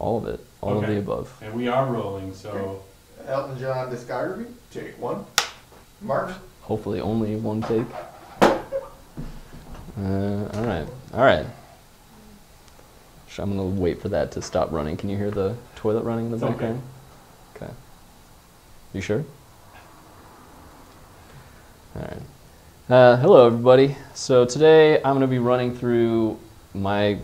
All of it. All of the above. And we are rolling, so... Elton John Discography, take one. Mark? Hopefully only one take. All right. All right. I'm going to wait for that to stop running. Can you hear the toilet running in the background? Okay. You sure? All right. Hello, everybody. So today I'm going to be running through my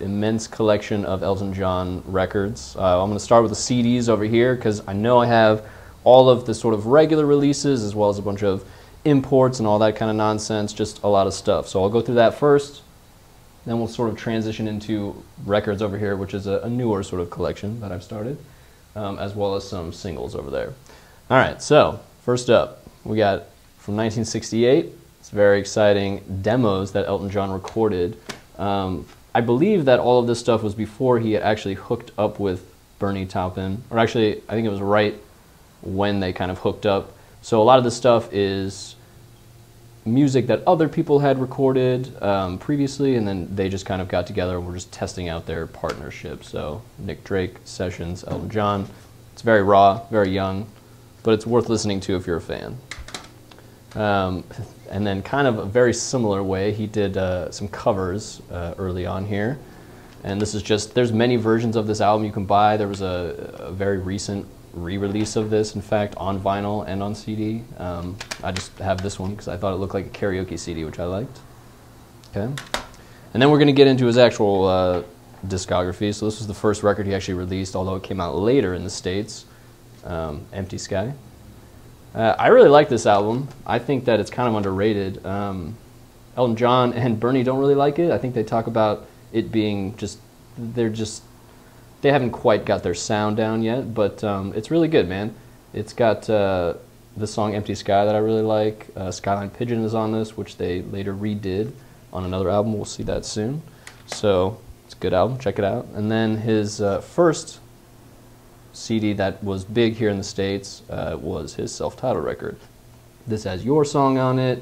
immense collection of Elton John records. I'm going to start with the CDs over here because I know I have all of the sort of regular releases as well as a bunch of imports and all that kind of nonsense, just a lot of stuff. So I'll go through that first, then we'll sort of transition into records over here, which is a newer sort of collection that I've started, as well as some singles over there. All right, so first up, we got from 1968, it's very exciting demos that Elton John recorded. I believe that all of this stuff was before he had actually hooked up with Bernie Taupin, or actually I think it was right when they kind of hooked up. So a lot of this stuff is music that other people had recorded previously, and then they just kind of got together and were just testing out their partnership. So Nick Drake sessions, Elton John. It's very raw, very young, but it's worth listening to if you're a fan. And then kind of a very similar way, he did some covers early on here. And this is just, there's many versions of this album you can buy. There was a very recent re-release of this, in fact, on vinyl and on CD. I just have this one because I thought it looked like a karaoke CD, which I liked. Okay. And then we're going to get into his actual discography. So this was the first record he actually released, although it came out later in the States, Empty Sky. I really like this album. I think that it's kind of underrated. Elton John and Bernie don't really like it. I think they talk about it being just, they haven't quite got their sound down yet, but it's really good, man. It's got the song Empty Sky that I really like. Skyline Pigeon is on this, which they later redid on another album. We'll see that soon. So it's a good album. Check it out. And then his first CD that was big here in the States was his self-titled record. This has Your Song on it,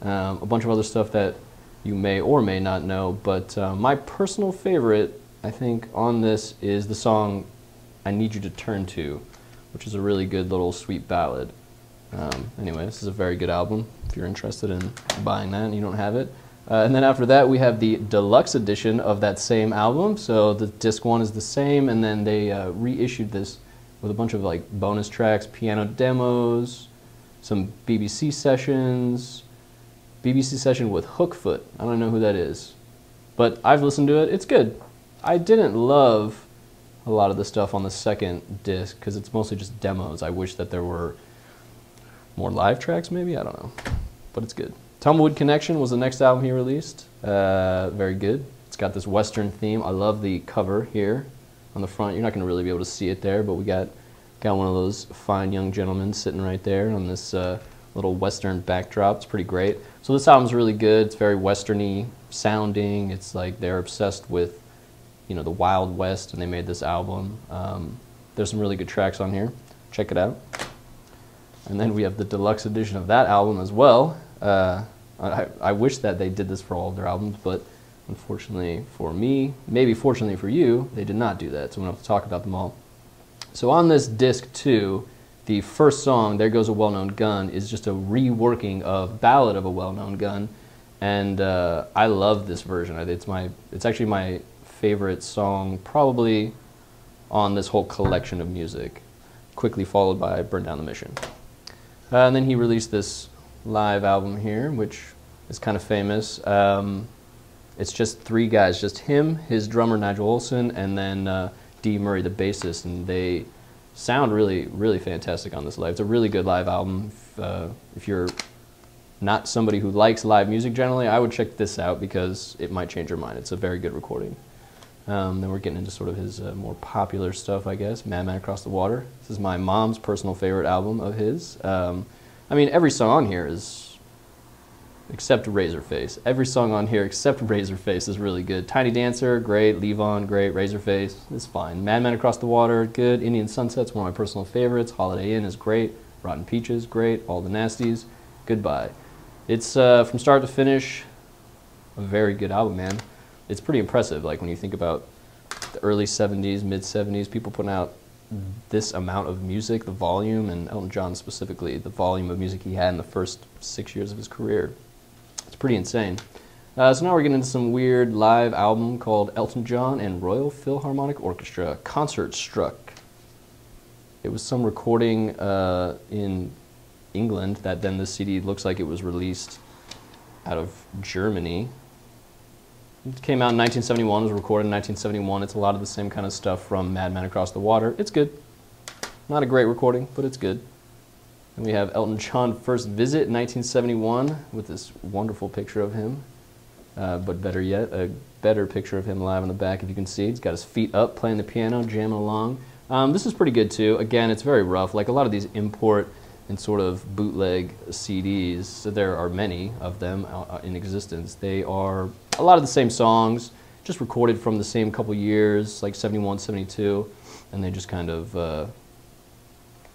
a bunch of other stuff that you may or may not know, but my personal favorite, I think, on this is the song I Need You to Turn To, which is a really good little sweet ballad. Anyway, this is a very good album if you're interested in buying that and you don't have it. And then after that, we have the deluxe edition of that same album. So the disc one is the same, and then they reissued this with a bunch of like bonus tracks, piano demos, some BBC sessions, BBC session with Hookfoot. I don't know who that is, but I've listened to it. It's good. I didn't love a lot of the stuff on the second disc because it's mostly just demos. I wish that there were more live tracks, maybe. I don't know, but it's good. Tumblewood Connection was the next album he released. Very good. It's got this Western theme. I love the cover here on the front. You're not going to really be able to see it there, but we got one of those fine young gentlemen sitting right there on this little Western backdrop. It's pretty great. So this album's really good. It's very Western-y sounding. It's like they're obsessed with, you know, the Wild West, and they made this album. There's some really good tracks on here. Check it out. And then we have the deluxe edition of that album as well. I wish that they did this for all of their albums, but unfortunately for me, maybe fortunately for you, they did not do that, so I'm going to have to talk about them all. So on this disc 2, the first song, There Goes a Well-Known Gun, is just a reworking of Ballad of a Well-Known Gun, and I love this version. It's actually my favorite song probably on this whole collection of music, quickly followed by Burn Down the Mission. And then he released this live album here, which is kind of famous. It's just 3 guys, just him, his drummer Nigel Olsson, and then Dee Murray, the bassist, and they sound really, really fantastic on this live. It's a really good live album. If you're not somebody who likes live music generally, I would check this out because it might change your mind. It's a very good recording. Then we're getting into sort of his more popular stuff, I guess. Madman Across the Water. This is my mom's personal favorite album of his. I mean, every song on here is, except Razorface. Every song on here except Razorface is really good. Tiny Dancer, great. Leave On, great. Razorface, it's fine. Madman Across the Water, good. Indian Sunset's one of my personal favorites. Holiday Inn is great. Rotten Peaches, great. All the Nasties, goodbye. It's, from start to finish, a very good album, man. It's pretty impressive, like when you think about the early 70s, mid 70s, people putting out this amount of music, the volume, and Elton John specifically, the volume of music he had in the first 6 years of his career. It's pretty insane. So now we're getting into some weird live album called Elton John and Royal Philharmonic Orchestra, Concert Struck. It was some recording in England that then this CD looks like it was released out of Germany. It came out in 1971, was recorded in 1971. It's a lot of the same kind of stuff from Madman Across the Water. It's good. Not a great recording, but it's good. And we have Elton John First Visit in 1971 with this wonderful picture of him. But better yet, a better picture of him live in the back, if you can see. He's got his feet up, playing the piano, jamming along. This is pretty good too. Again, it's very rough. Like a lot of these import and sort of bootleg CDs, so there are many of them in existence. They are a lot of the same songs, just recorded from the same couple years, like 71, 72, and they just kind of,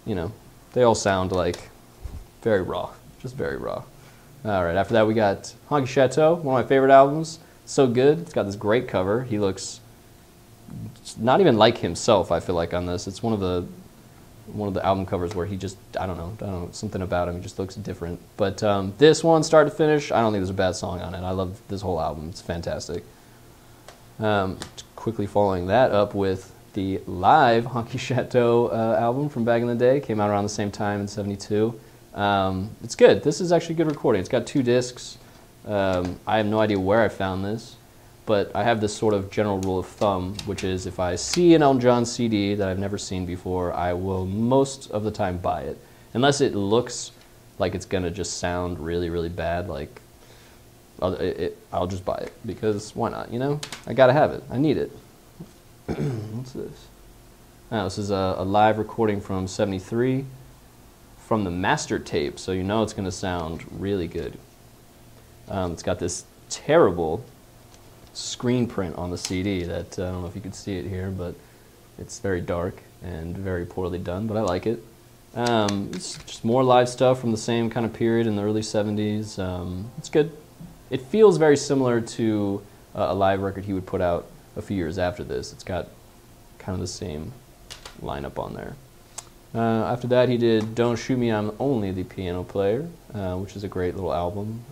you know, they all sound like very raw, just very raw. All right, after that we got Honky Chateau, one of my favorite albums. So good. It's got this great cover. He looks not even like himself, I feel like, on this. It's one of the album covers where he just, I don't know, something about him. He just looks different. But this one, start to finish, I don't think there's a bad song on it. I love this whole album. It's fantastic. Quickly following that up with the live Honky Chateau album from back in the day. Came out around the same time in 72. It's good. This is actually a good recording. It's got 2 discs. I have no idea where I found this, but I have this sort of general rule of thumb, which is if I see an Elton John CD that I've never seen before, I will most of the time buy it. Unless it looks like it's going to just sound really, really bad, like I'll just buy it, because why not, you know? I got to have it. I need it. What's this? Oh, this is a live recording from 73. From the master tape, so you know it's going to sound really good. It's got this terrible screen print on the CD that, I don't know if you can see it here, but it's very dark and very poorly done, but I like it. It's just more live stuff from the same kind of period in the early 70s. It's good. It feels very similar to a live record he would put out a few years after this. It's got kind of the same lineup on there. After that, he did Don't Shoot Me, I'm Only the Piano Player, which is a great little album.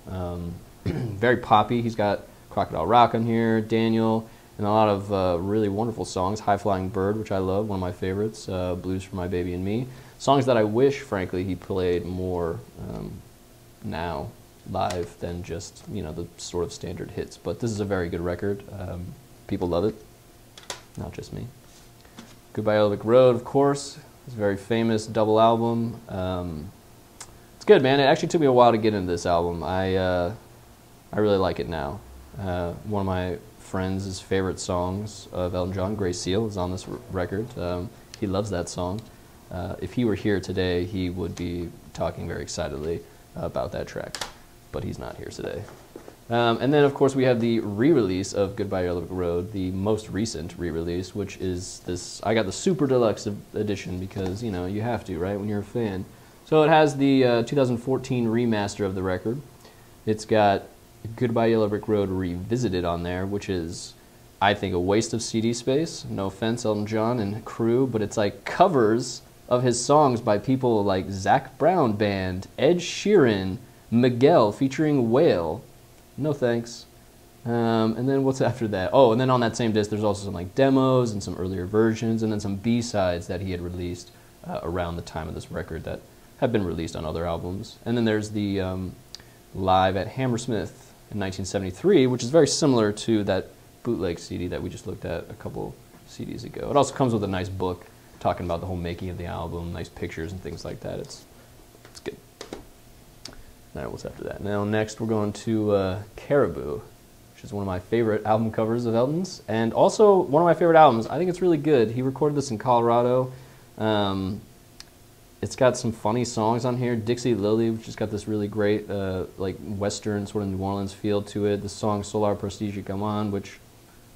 Very poppy. He's got Crocodile Rock on here, Daniel, and a lot of really wonderful songs. High Flying Bird, which I love, one of my favorites. Blues for My Baby and Me. Songs that I wish, frankly, he played more now live than just, you know, the sort of standard hits. But this is a very good record. People love it, not just me. Goodbye Yellow Brick Road, of course. It's a very famous double album. It's good, man. It actually took me a while to get into this album. I really like it now. One of my friends' favorite songs of Elton John, Grey Seal, is on this record. He loves that song. If he were here today, he would be talking very excitedly about that track, but he's not here today. And then, of course, we have the re-release of Goodbye Yellow Brick Road, the most recent re-release, which is this. I got the super deluxe edition because, you know, you have to, right, when you're a fan. So it has the 2014 remaster of the record. It's got Goodbye Yellow Brick Road Revisited on there, which is, I think, a waste of CD space. No offense, Elton John and crew, but it's like covers of his songs by people like Zac Brown Band, Ed Sheeran, Miguel featuring Whale. No thanks. And then what's after that? Oh, and then on that same disc, there's also some like demos and some earlier versions, and then some B-sides that he had released around the time of this record that have been released on other albums. And then there's the Live at Hammersmith in 1973, which is very similar to that bootleg CD that we just looked at a couple CDs ago. It also comes with a nice book talking about the whole making of the album, nice pictures and things like that. It's good. All right, what's after that? Now, next we're going to Caribou, which is one of my favorite album covers of Elton's, and also one of my favorite albums. I think it's really good. He recorded this in Colorado. It's got some funny songs on here. Dixie Lily, which has got this really great, like Western sort of New Orleans feel to it. The song Solar Prestige Come On, which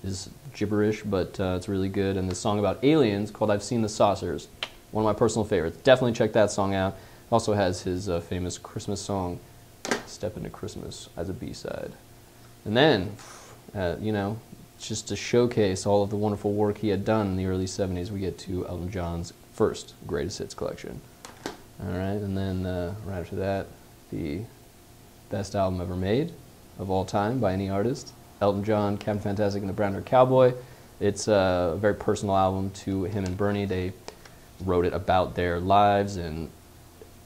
is gibberish, but it's really good. And the song about aliens called I've Seen the Saucers, one of my personal favorites. Definitely check that song out. Also has his famous Christmas song, Step Into Christmas, as a B-side. And then, you know, just to showcase all of the wonderful work he had done in the early 70s, we get to Elton John's first greatest hits collection. All right, and then right after that, the best album ever made of all time by any artist, Elton John, Captain Fantastic and the Brown-Haired Cowboy. It's a very personal album to him and Bernie. They wrote it about their lives and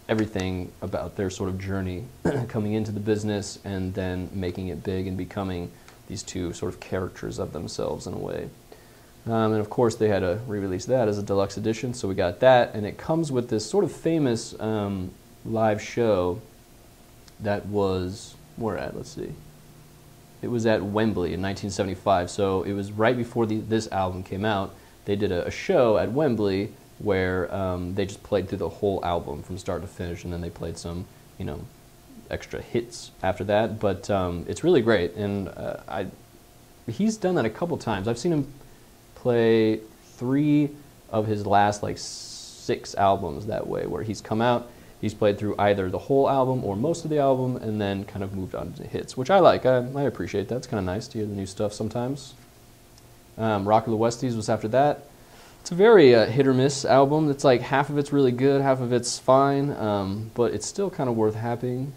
everything about their sort of journey coming into the business and then making it big and becoming these two sort of characters of themselves in a way. And of course they had to re-release that as a deluxe edition, so we got that, and it comes with this sort of famous live show that was, where at, let's see. It was at Wembley in 1975, so it was right before this album came out. They did a show at Wembley where they just played through the whole album from start to finish, and then they played some, you know, extra hits after that. But it's really great, and he's done that a couple times. I've seen him play 3 of his last like 6 albums that way, where he's come out, he's played through either the whole album or most of the album, and then kind of moved on to hits, which I like. I appreciate that. It's kind of nice to hear the new stuff sometimes. Rock of the Westies was after that. It's a very hit or miss album. It's like half of it's really good, half of it's fine, but it's still kind of worth having.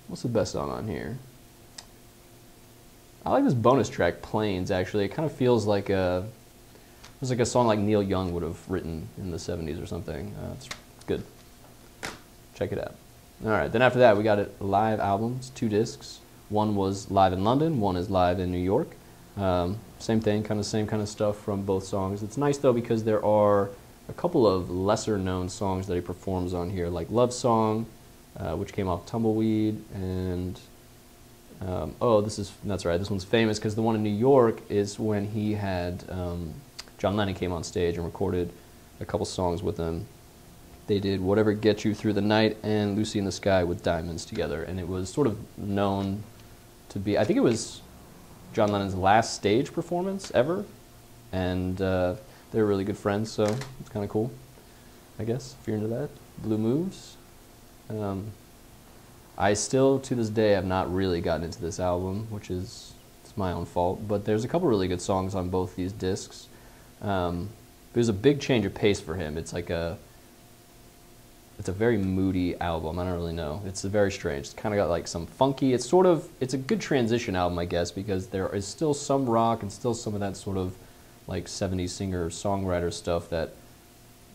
What's the best song on here? I like this bonus track, Planes, actually. It kind of feels like it was like a song like Neil Young would have written in the 70s or something. It's good. Check it out. All right, then after that, we got live albums, 2 discs. One was live in London, one is live in New York. Same thing, same kind of stuff from both songs. It's nice, though, because there are a couple of lesser-known songs that he performs on here, like Love Song, which came off Tumbleweed, and that's right, this one's famous because the one in New York is when he had John Lennon came on stage and recorded a couple songs with him. They did Whatever Gets You Through the Night and Lucy in the Sky with Diamonds together, and it was sort of known to be, I think it was John Lennon's last stage performance ever, and they were really good friends, so it's kind of cool, I guess, if you're into that. Blue Moves. I still, to this day, have not really gotten into this album, which is it's my own fault, but there's a couple really good songs on both these discs. It was a big change of pace for him. It's like it's a very moody album. I don't really know. It's very strange. It's kind of got like some funky. It's a good transition album, I guess, because there is still some rock and still some of that sort of like 70s singer-songwriter stuff that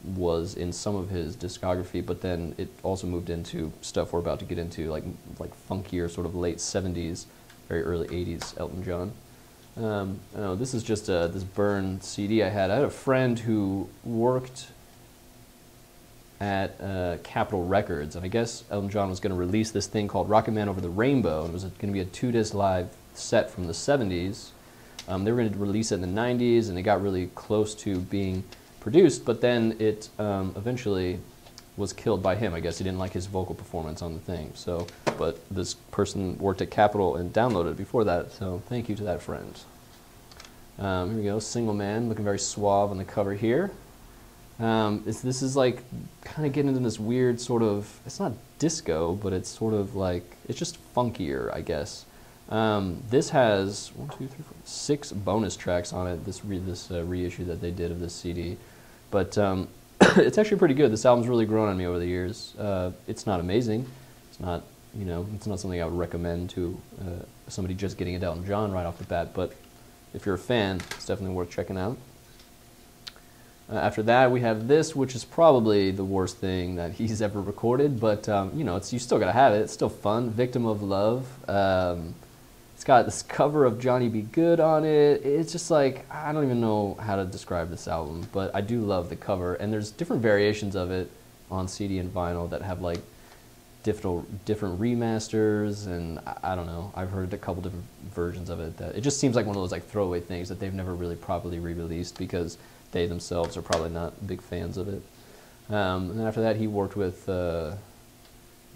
was in some of his discography, but then it also moved into stuff we're about to get into, like funkier sort of late 70s, very early 80s Elton John. I know, this is just this Burn CD I had. I had a friend who worked at Capitol Records, and I guess Elton John was going to release this thing called Rocket Man Over the Rainbow, and it was going to be a 2-disc live set from the 70s. They were going to release it in the 90s, and it got really close to being produced, but then it eventually was killed by him. I guess he didn't like his vocal performance on the thing. So, but this person worked at Capitol and downloaded it before that, so thank you to that friend. Here we go, Single Man, looking very suave on the cover here. This is like kind of getting into this weird sort of, it's not disco, but it's sort of like, it's just funkier, I guess. This has 6 bonus tracks on it, this reissue that they did of this CD. But it's actually pretty good. This album's really grown on me over the years. It's not amazing. It's not, it's not something I would recommend to somebody just getting into Elton John right off the bat, but if you're a fan, it's definitely worth checking out. After that, we have this, which is probably the worst thing that he's ever recorded, but you still gotta have it. It's still fun. Victim of Love. It's got this cover of Johnny B. Good on it. It's just like, I don't even know how to describe this album, but I do love the cover, and there's different variations of it on CD and vinyl that have like different remasters, and I don't know. I've heard a couple different versions of it. That it just seems like one of those like throwaway things that they've never really properly re-released because they themselves are probably not big fans of it. And after that, he worked with a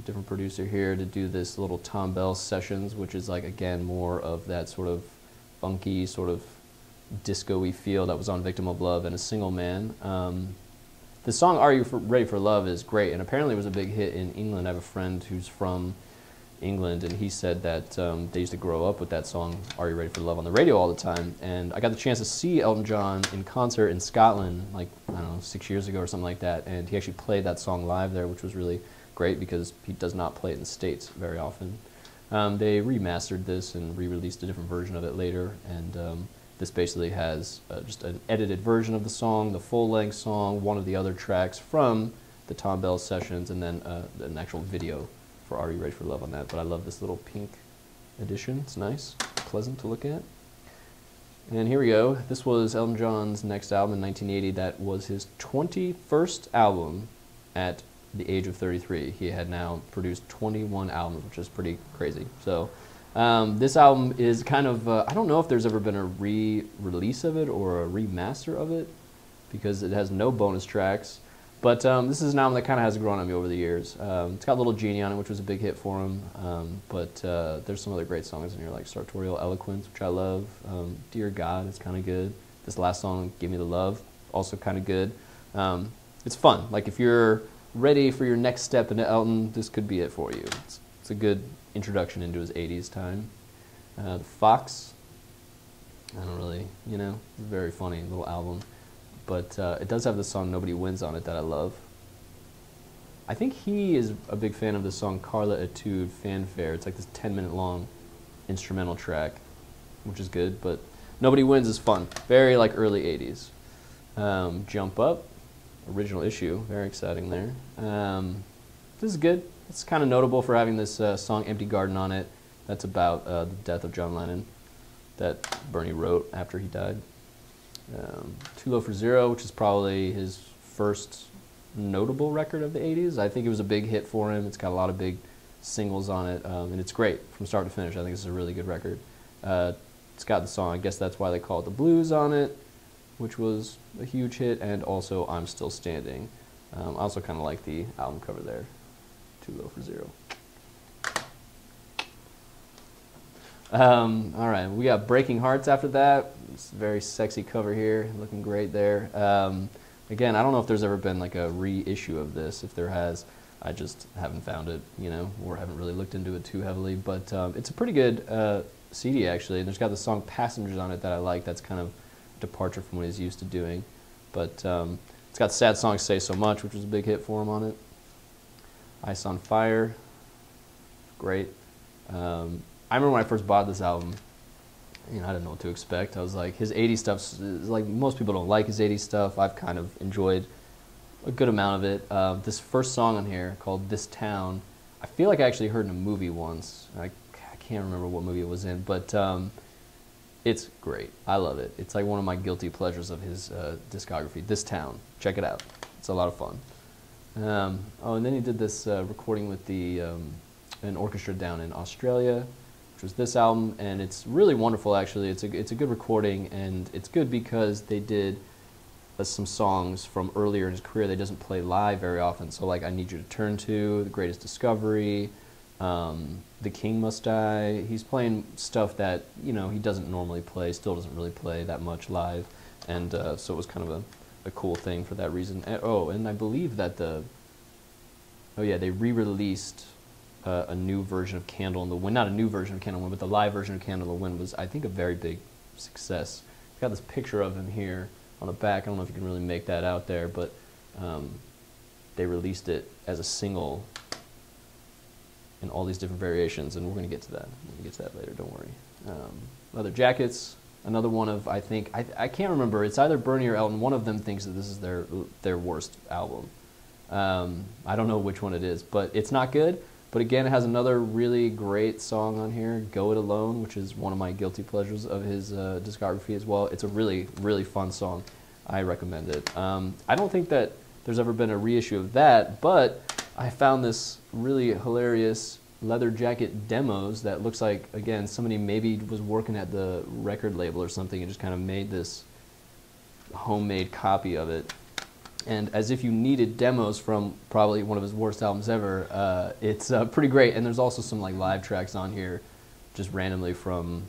different producer here to do this little Tom Bell Sessions, which is like, again, more of that sort of funky, sort of disco-y feel that was on Victim of Love and A Single Man. The song Are You Ready for Love is great, and apparently it was a big hit in England. I have a friend who's from England, and he said that they used to grow up with that song, Are You Ready for Love, on the radio all the time. And I got the chance to see Elton John in concert in Scotland, like, I don't know, 6 years ago or something like that, and he actually played that song live there, which was really great because he does not play it in the States very often. They remastered this and re-released a different version of it later, and this basically has just an edited version of the song, the full-length song, one of the other tracks from the Tom Bell sessions, and then an actual video for Are You Ready for Love on that. But I love this little pink edition. It's nice, pleasant to look at. And here we go. This was Elton John's next album in 1980. That was his 21st album at the age of 33. He had now produced 21 albums, which is pretty crazy. So this album is kind of, I don't know if there's ever been a re-release of it or a remaster of it, because it has no bonus tracks. But this is an album that kind of has grown on me over the years. It's got Little Genie on it, which was a big hit for him. But there's some other great songs in here, like Sartorial Eloquence, which I love. Dear God is kind of good. This last song, Give Me the Love, also kind of good. It's fun. Like, if you're ready for your next step into Elton, this could be it for you. It's a good introduction into his 80s time. The Fox, I don't really, you know, it's a very funny little album. But it does have the song Nobody Wins on it that I love. I think he is a big fan of the song Carla Etude Fanfare. It's like this 10-minute long instrumental track, which is good, but Nobody Wins is fun. Very like early 80s. Jump Up, original issue, very exciting there. This is good. It's kind of notable for having this song Empty Garden on it. That's about the death of John Lennon that Bernie wrote after he died. Too Low for Zero, which is probably his first notable record of the 80s. I think it was a big hit for him. It's got a lot of big singles on it, and it's great from start to finish. I think it's a really good record. It's got the song, I guess that's why they call it The Blues, on it, which was a huge hit, and also I'm Still Standing. I also kind of like the album cover there, Too Low for Zero. All right, we got Breaking Hearts after that. It's a very sexy cover here, looking great there. Again, I don't know if there's ever been like a reissue of this. If there has, I just haven't found it, you know, or haven't really looked into it too heavily. But it's a pretty good CD, actually. And there's got the song Passengers on it that I like. That's kind of a departure from what he's used to doing. But it's got Sad Songs Say So Much, which was a big hit for him on it. Ice on Fire, great. I remember when I first bought this album, you know, I didn't know what to expect. I was like, his 80s stuff, like, most people don't like his 80s stuff. I've kind of enjoyed a good amount of it. This first song on here, called This Town, I feel like I actually heard in a movie once. I can't remember what movie it was in, but it's great. I love it. It's like one of my guilty pleasures of his discography. This Town, check it out. It's a lot of fun. Oh, and then he did this recording with an orchestra down in Australia, was this album, and it's really wonderful, actually. It's a good recording, and it's good because they did some songs from earlier in his career that he doesn't play live very often. So like I Need You to Turn To, The Greatest Discovery, The King Must Die. He's playing stuff that, you know, he doesn't normally play, still doesn't really play that much live, and so it was kind of a cool thing for that reason. And I believe that they re-released a new version of Candle in the Wind. Not a new version of Candle in the Wind, but the live version of Candle in the Wind was, I think, a very big success. I've got this picture of him here on the back. I don't know if you can really make that out there, but they released it as a single in all these different variations, and we're going to get to that. We're going to get to that later, don't worry. Leather Jackets, another one of, I think, I can't remember. It's either Bernie or Elton. One of them thinks that this is their worst album. I don't know which one it is, but it's not good. But again, it has another really great song on here, Go It Alone, which is one of my guilty pleasures of his discography as well. It's a really, really fun song. I recommend it. I don't think that there's ever been a reissue of that, but I found this really hilarious Leather Jacket demos that looks like, again, somebody maybe was working at the record label or something and just kind of made this homemade copy of it. And as if you needed demos from probably one of his worst albums ever, it's pretty great. And there's also some like live tracks on here, just randomly from,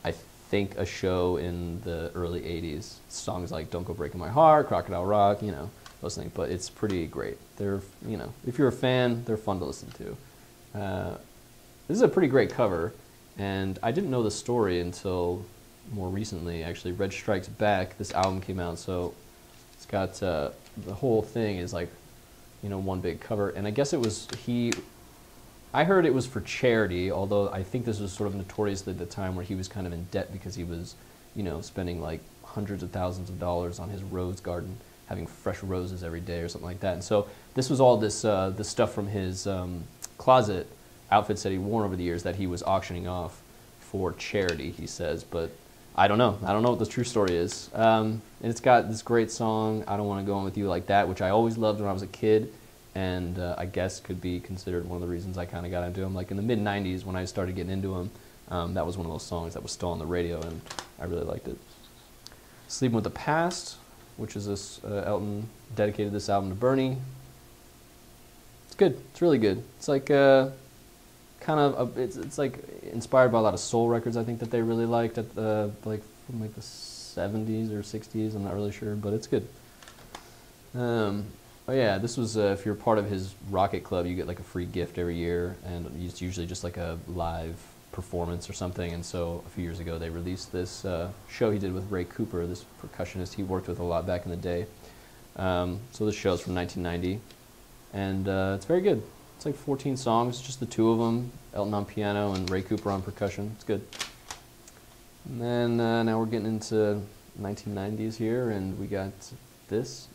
I think, a show in the early '80s. Songs like "Don't Go Breaking My Heart," "Crocodile Rock," you know, those things. But it's pretty great. They're, you know, if you're a fan, they're fun to listen to. this is a pretty great cover, and I didn't know the story until more recently, actually. Red Strikes Back, this album came out, so it's got, the whole thing is like, you know, one big cover, and I guess it was, I heard it was for charity, although I think this was sort of notoriously the time where he was kind of in debt because he was, you know, spending like hundreds of thousands of dollars on his rose garden, having fresh roses every day or something like that. And so this was all this stuff from his closet outfits that he worn over the years that he was auctioning off for charity, he says. But I don't know. I don't know what the true story is. And it's got this great song, I Don't Want to Go On With You Like That, which I always loved when I was a kid. And I guess could be considered one of the reasons I kind of got into him. Like in the mid-90s when I started getting into him, that was one of those songs that was still on the radio, and I really liked it. Sleeping with the Past, which is this, Elton dedicated this album to Bernie. It's good. It's really good. It's like kind of it's like inspired by a lot of soul records I think that they really liked at the like from like the 70s or 60s. I'm not really sure, but it's good. Oh yeah, this was if you're part of his Rocket Club, you get like a free gift every year, and it's usually just like a live performance or something. And so a few years ago, they released this show he did with Ray Cooper, this percussionist he worked with a lot back in the day. So this show's from 1990, and it's very good. It's like 14 songs, just the two of them, Elton on piano and Ray Cooper on percussion. It's good. And then now we're getting into 1990s here, and we got this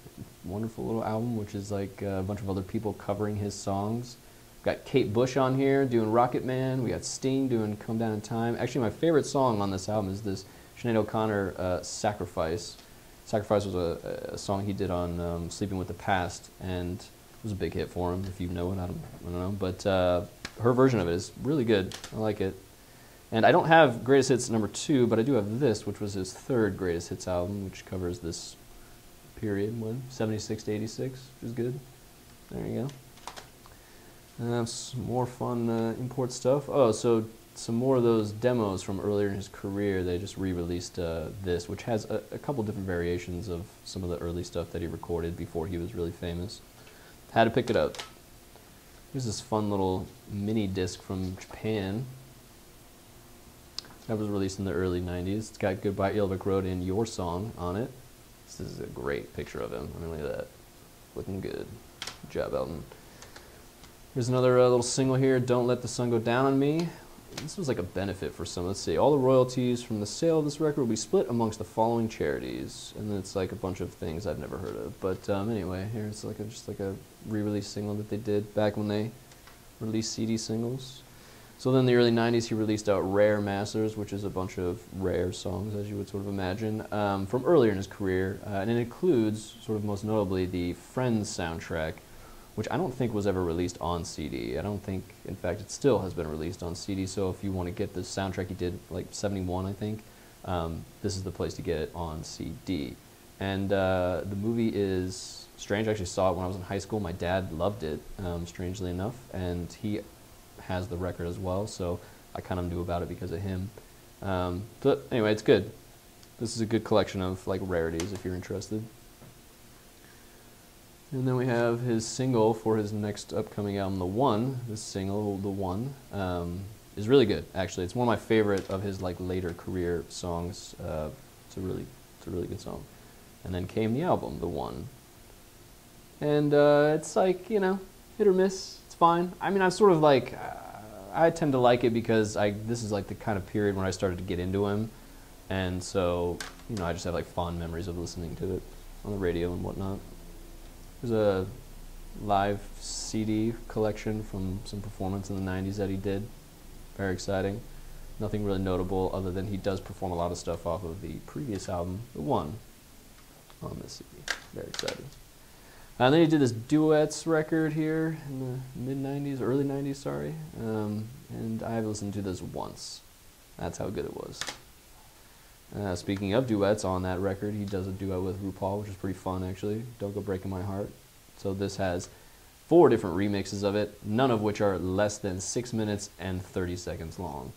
wonderful little album, which is like a bunch of other people covering his songs. We've got Kate Bush on here doing Rocket Man. We got Sting doing Come Down in Time. Actually, my favorite song on this album is this Sinead O'Connor Sacrifice. Sacrifice was a song he did on Sleeping with the Past, and it was a big hit for him. If you know it, I don't know. But her version of it is really good. I like it. And I don't have Greatest Hits #2, but I do have this, which was his third Greatest Hits album, which covers this period, 76 to 86, which is good. There you go. Some more fun import stuff. Oh, so some more of those demos from earlier in his career. They just re-released this, which has a couple different variations of some of the early stuff that he recorded before he was really famous. Had to pick it up. Here's this fun little mini disc from Japan. That was released in the early 90s. It's got Goodbye Yellowbrick Road and Your Song on it. This is a great picture of him. I mean, look at that. Looking good. Good job, Elton. Here's another little single here, Don't Let the Sun Go Down on Me. This was like a benefit for some. Let's see. All the royalties from the sale of this record will be split amongst the following charities. And then it's like a bunch of things I've never heard of. But anyway, here's like just like a re-release single that they did back when they released CD singles. So then in the early 90s, he released out Rare Masters, which is a bunch of rare songs, as you would sort of imagine, from earlier in his career. And it includes, sort of most notably, the Friends soundtrack, which I don't think was ever released on CD. I don't think, in fact, it still has been released on CD. So if you want to get the soundtrack he did, like 71, I think, this is the place to get it on CD. And the movie is strange. I actually saw it when I was in high school. My dad loved it, strangely enough, and he has the record as well, so I kind of knew about it because of him. But anyway, it's good. This is a good collection of like rarities if you're interested. And then we have his single for his next upcoming album, The One. This single, The One, is really good, actually. It's one of my favorite of his like later career songs. It's a really good song. And then came the album, The One. And it's like, you know, hit or miss. It's fine. I mean, I'm sort of like, I tend to like it because this is like the kind of period when I started to get into him. And so, you know, I just have like fond memories of listening to it on the radio and whatnot. There's a live CD collection from some performance in the 90s that he did. Very exciting. Nothing really notable other than he does perform a lot of stuff off of the previous album, The One, on this CD. Very exciting. And then he did this duets record here in the mid-90s, early 90s, sorry. And I've listened to this once. That's how good it was. Speaking of duets, on that record, he does a duet with RuPaul, which is pretty fun, actually. Don't Go Breaking My Heart. So this has 4 different remixes of it, none of which are less than 6 minutes and 30 seconds long.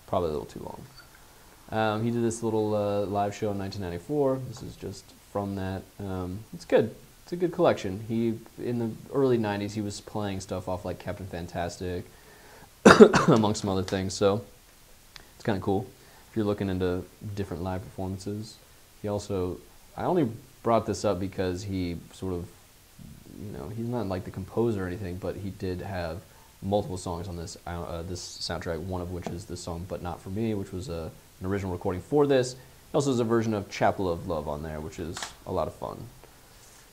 Probably a little too long. He did this little live show in 1994. This is just from that. It's good. It's a good collection. In the early 90s, he was playing stuff off like Captain Fantastic, amongst some other things. So it's kind of cool if you're looking into different live performances. He also, I only brought this up because he sort of, you know, he's not like the composer or anything, but he did have multiple songs on this this soundtrack, one of which is this song But Not For Me, which was an original recording for this. Also has a version of Chapel of Love on there, which is a lot of fun.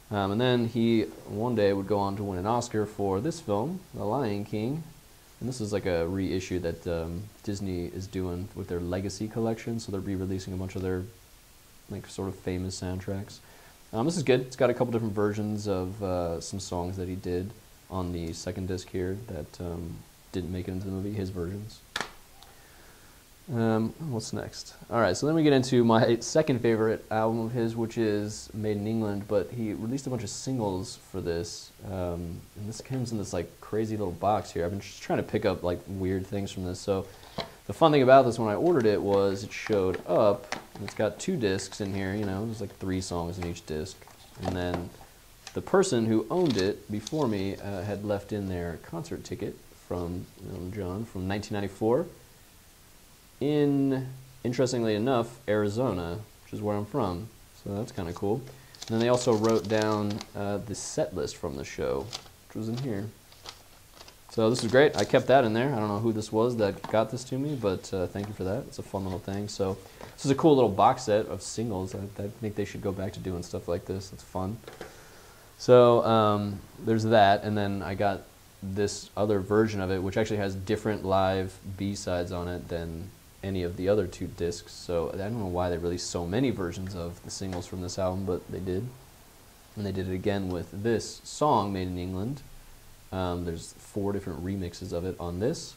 And then he one day would go on to win an Oscar for this film, The Lion King. And this is like a reissue that Disney is doing with their Legacy collection, so they're re-releasing a bunch of their like sort of famous soundtracks. This is good. It's got a couple different versions of some songs that he did on the second disc here that didn't make it into the movie, his versions. What's next? All right, so then we get into my second favorite album of his, which is Made in England, but he released a bunch of singles for this, and this comes in this like crazy little box here. I've been just trying to pick up like weird things from this. So the fun thing about this when I ordered it was it showed up, and it's got 2 discs in here, you know, there's like 3 songs in each disc, and then the person who owned it before me had left in their concert ticket from Elton John from 1994 in, interestingly enough, Arizona, which is where I'm from. So that's kind of cool. And then they also wrote down the set list from the show, which was in here. So this is great. I kept that in there. I don't know who this was that got this to me, but thank you for that. It's a fun little thing. So this is a cool little box set of singles. I think they should go back to doing stuff like this. It's fun. So there's that, and then I got this other version of it, which actually has different live B-sides on it than any of the other 2 discs. So I don't know why they released so many versions of the singles from this album, but they did. And they did it again with this song, Made in England. There's 4 different remixes of it on this.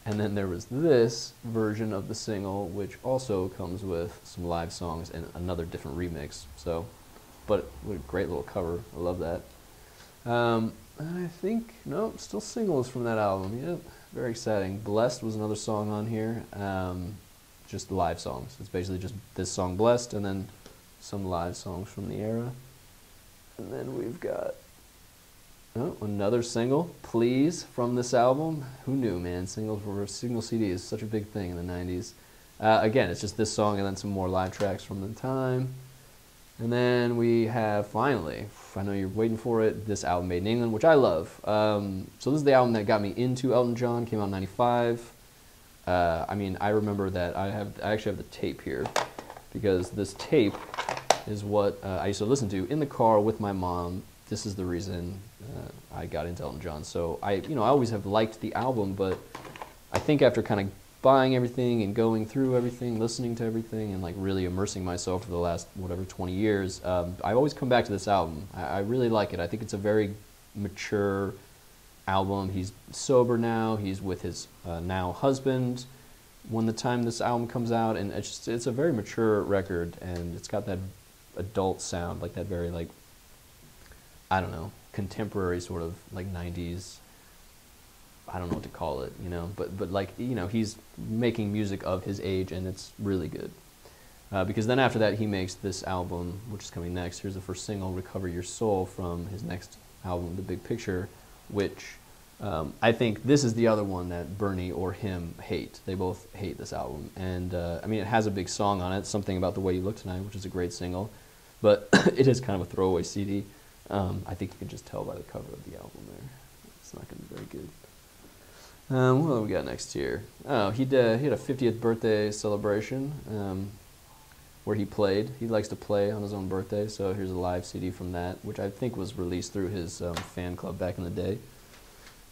And then there was this version of the single, which also comes with some live songs and another different remix. So, but what a great little cover. I love that. I think, no, still singles from that album. Yep, very exciting. Blessed was another song on here. Just live songs. It's basically just this song, Blessed, and then some live songs from the era. And then we've got another single, Please, from this album. Who knew, man? Single CD is such a big thing in the 90s. Again, it's just this song and then some more live tracks from the time. And then we have, finally, I know you're waiting for it, this album, Made in England, which I love. So this is the album that got me into Elton John, came out in 95. I mean, I remember that I actually have the tape here, because this tape is what I used to listen to in the car with my mom. This is the reason I got into Elton John. So I always have liked the album, but I think after kind of buying everything and going through everything, listening to everything, and like really immersing myself for the last, 20 years, I've always come back to this album. I really like it. I think it's a very mature album. He's sober now. He's with his now husband when the time this album comes out, and it's a very mature record, and it's got that adult sound, like that very, like, I don't know, contemporary sort of like 90s, I don't know what to call it, but like, he's making music of his age, and it's really good. Because then after that he makes this album, which is coming next. Here's the first single, Recover Your Soul, from his next album, The Big Picture, which I think this is the other one that Bernie or him hate. They both hate this album. And I mean, it has a big song on it, Something About the Way You Look Tonight, which is a great single, but it is kind of a throwaway CD. I think you can just tell by the cover of the album there. It's not going to be very good. What do we got next here? Oh, he had a 50th birthday celebration where he played. He likes to play on his own birthday, so here's a live CD from that, which I think was released through his fan club back in the day.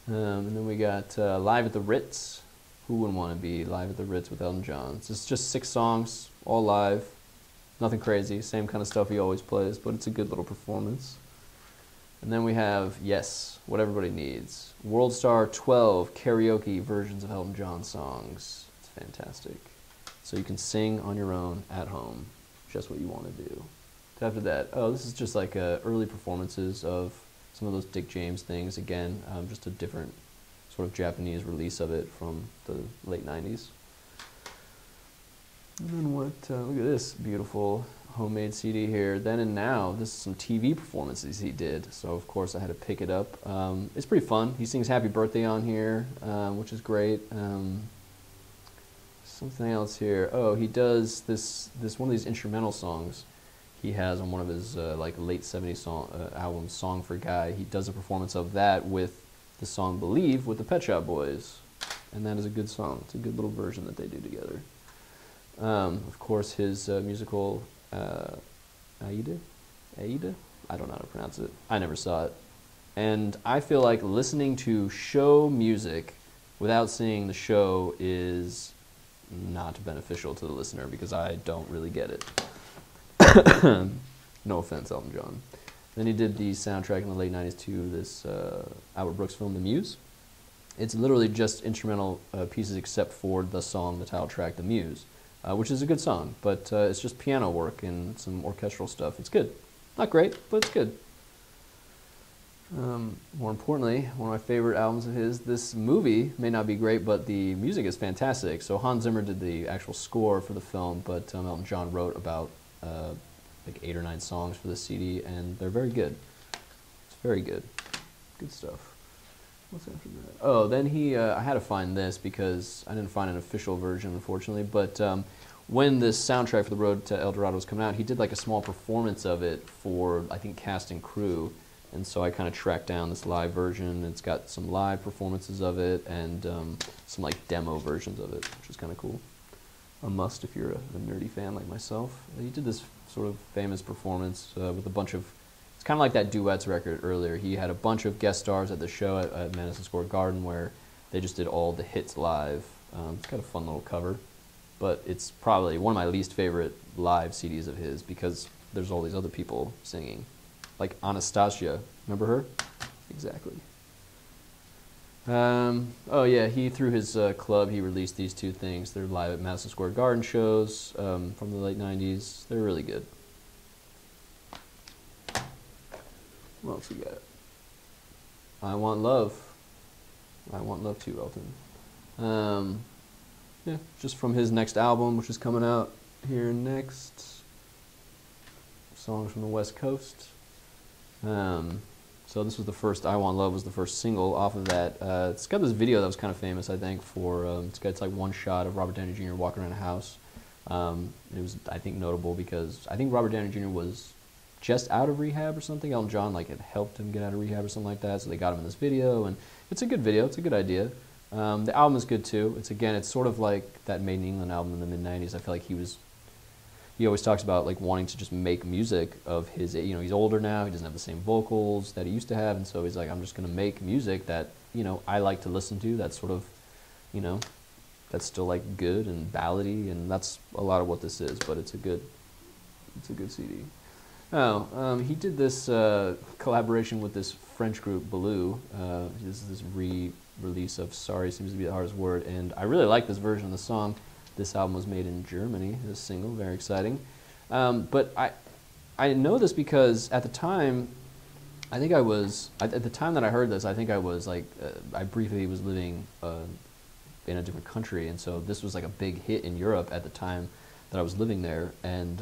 And then we got Live at the Ritz. Who wouldn't want to be live at the Ritz with Elton John? It's just 6 songs, all live. Nothing crazy, same kind of stuff he always plays, but it's a good little performance. And then we have, yes, What Everybody Needs. World Star 12 karaoke versions of Elton John songs. It's fantastic. So you can sing on your own at home, just what you want to do. After that, this is just like early performances of some of those Dick James things. Again, just a different sort of Japanese release of it from the late 90s. And then what, look at this beautiful homemade CD here. Then and Now, this is some TV performances he did, so of course I had to pick it up. It's pretty fun. He sings Happy Birthday on here, which is great. Something else here. Oh, he does this one of these instrumental songs he has on one of his like late '70s album, Song for Guy. He does a performance of that with the song Believe with the Pet Shop Boys, and that is a good song. It's a good little version that they do together. Of course, his musical Aida? Aida? I don't know how to pronounce it. I never saw it. And I feel like listening to show music without seeing the show is not beneficial to the listener because I don't really get it. No offense, Elton John. Then he did the soundtrack in the late 90s to this Albert Brooks film, The Muse. It's literally just instrumental pieces except for the song, the title track, The Muse, which is a good song, but it's just piano work and some orchestral stuff. It's good. Not great, but it's good. More importantly, one of my favorite albums of his, this movie may not be great, but the music is fantastic. So Hans Zimmer did the actual score for the film, but Elton John wrote about like 8 or 9 songs for the CD, and they're very good. It's very good. Good stuff. What's after that? Oh, then I had to find this because I didn't find an official version, unfortunately, but when this soundtrack for The Road to El Dorado was coming out, he did like a small performance of it for, I think, cast and crew. And so I kind of tracked down this live version. It's got some live performances of it and some like demo versions of it, which is kind of cool. A must if you're a nerdy fan like myself. He did this sort of famous performance with a bunch of, it's kind of like that duets record earlier. He had a bunch of guest stars at the show at Madison Square Garden where they just did all the hits live. It's got a fun little cover, but it's probably one of my least favorite live CDs of his because there's all these other people singing. Like Anastasia, remember her? Exactly. Oh yeah, through his club, he released these 2 things. They're live at Madison Square Garden shows from the late 90s. They're really good. What else we got? I Want Love. I Want Love too, Elton. Yeah, just from his next album, which is coming out here next. Songs from the West Coast. So this was the first, I Want Love was the first single off of that. It's got this video that was kind of famous, I think, for, it's like one shot of Robert Downey Jr. walking around a house. It was, I think, notable because I think Robert Downey Jr. was just out of rehab or something. Elton John like had helped him get out of rehab or something like that, so they got him in this video, and it's a good video, it's a good idea. The album is good too. It's sort of like that Made in England album in the mid-90s. I feel like he always talks about like wanting to just make music of his, he's older now, he doesn't have the same vocals that he used to have, and so he's like, I'm just going to make music that, I like to listen to, that's sort of, that's still like good and ballady, and that's a lot of what this is, but it's a good CD. Oh, he did this collaboration with this French group, Baloo. This is this re-release of Sorry Seems to Be the Hardest Word, and I really like this version of the song. This album was made in Germany, this single, very exciting. But I know this because at the time, I think I was, at the time that I heard this, I think I was like, I briefly was living in a different country, and so this was like a big hit in Europe at the time that I was living there, and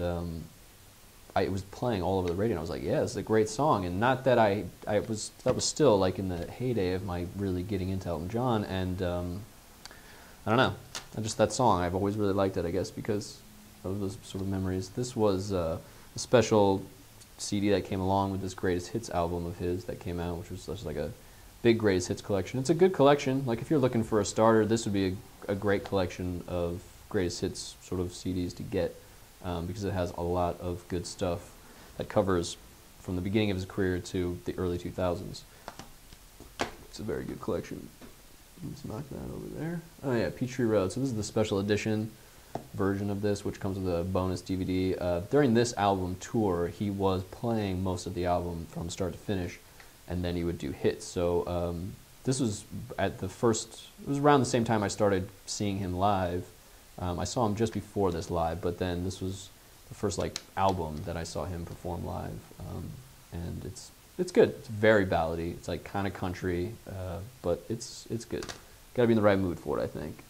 it was playing all over the radio, and I was like, yeah, this is a great song, and not that that was still like in the heyday of my really getting into Elton John, and I don't know. Just that song, I've always really liked it, I guess, because of those sort of memories. This was a special CD that came along with this Greatest Hits album of his that came out, which was just like a big Greatest Hits collection. It's a good collection. Like, if you're looking for a starter, this would be a great collection of Greatest Hits sort of CDs to get because it has a lot of good stuff that covers from the beginning of his career to the early 2000s. It's a very good collection. Let's knock that over there. Oh yeah, Peachtree Road. So this is the special edition version of this, which comes with a bonus DVD. During this album tour, he was playing most of the album from start to finish, and then he would do hits. So this was it was around the same time I started seeing him live. I saw him just before this live, but then this was the first like album that I saw him perform live, and it's good. It's very ballady. It's like kind of country, but it's good. Got to be in the right mood for it, I think.